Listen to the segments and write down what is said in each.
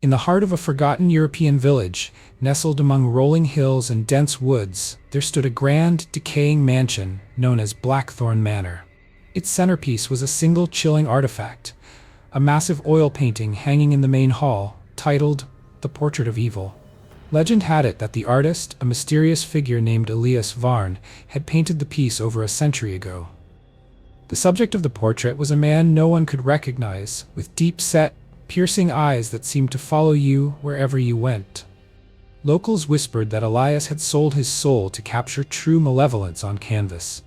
In the heart of a forgotten European village, nestled among rolling hills and dense woods, there stood a grand, decaying mansion known as Blackthorn Manor. Its centerpiece was a single chilling artifact, a massive oil painting hanging in the main hall, titled The Portrait of Evil. Legend had it that the artist, a mysterious figure named Elias Varn, had painted the piece over a century ago. The subject of the portrait was a man no one could recognize, with deep-set, piercing eyes that seemed to follow you wherever you went. Locals whispered that Elias had sold his soul to capture true malevolence on canvas,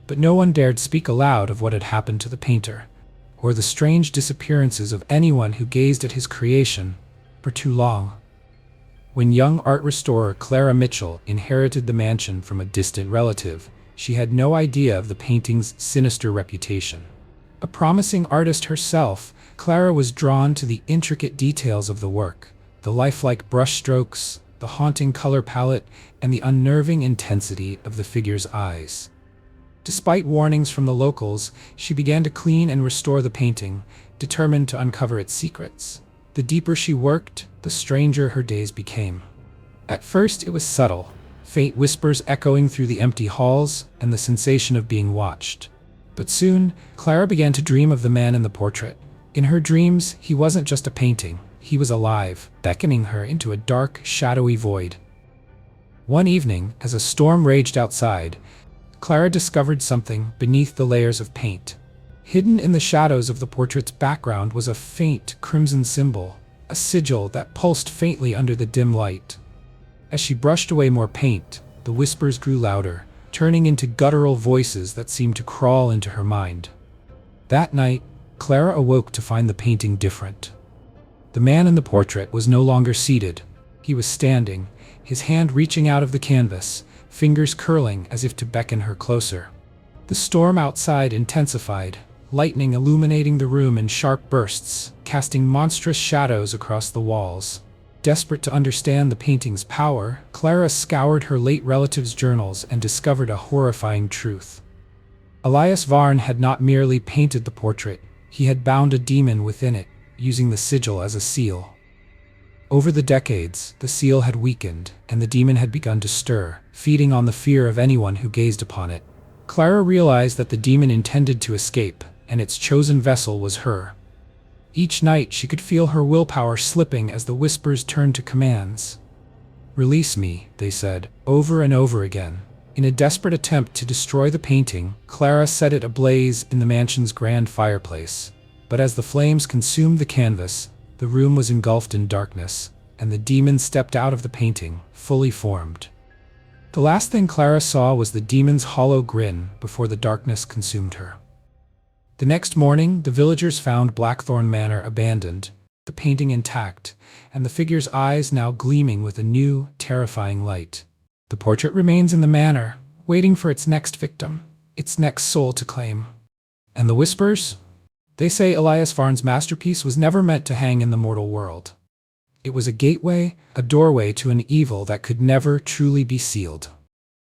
but no one dared speak aloud of what had happened to the painter, or the strange disappearances of anyone who gazed at his creation for too long. When young art restorer Clara Mitchell inherited the mansion from a distant relative, she had no idea of the painting's sinister reputation. A promising artist herself, Clara was drawn to the intricate details of the work, the lifelike brushstrokes, the haunting color palette, and the unnerving intensity of the figure's eyes. Despite warnings from the locals, she began to clean and restore the painting, determined to uncover its secrets. The deeper she worked, the stranger her days became. At first it was subtle, faint whispers echoing through the empty halls, and the sensation of being watched. But soon, Clara began to dream of the man in the portrait. In her dreams, he wasn't just a painting, he was alive, beckoning her into a dark, shadowy void. One evening, as a storm raged outside, Clara discovered something beneath the layers of paint. Hidden in the shadows of the portrait's background was a faint, crimson symbol, a sigil that pulsed faintly under the dim light. As she brushed away more paint, the whispers grew louder, turning into guttural voices that seemed to crawl into her mind. That night, Clara awoke to find the painting different. The man in the portrait was no longer seated. He was standing, his hand reaching out of the canvas, fingers curling as if to beckon her closer. The storm outside intensified, lightning illuminating the room in sharp bursts, casting monstrous shadows across the walls. Desperate to understand the painting's power, Clara scoured her late relative's journals and discovered a horrifying truth. Elias Varn had not merely painted the portrait, he had bound a demon within it, using the sigil as a seal. Over the decades, the seal had weakened, and the demon had begun to stir, feeding on the fear of anyone who gazed upon it. Clara realized that the demon intended to escape, and its chosen vessel was her. Each night she could feel her willpower slipping as the whispers turned to commands. "Release me," they said, over and over again. In a desperate attempt to destroy the painting, Clara set it ablaze in the mansion's grand fireplace. But as the flames consumed the canvas, the room was engulfed in darkness, and the demon stepped out of the painting, fully formed. The last thing Clara saw was the demon's hollow grin before the darkness consumed her. The next morning, the villagers found Blackthorn Manor abandoned, the painting intact, and the figure's eyes now gleaming with a new, terrifying light. The portrait remains in the manor, waiting for its next victim, its next soul to claim. And the whispers? They say Elias Varn's masterpiece was never meant to hang in the mortal world. It was a gateway, a doorway to an evil that could never truly be sealed.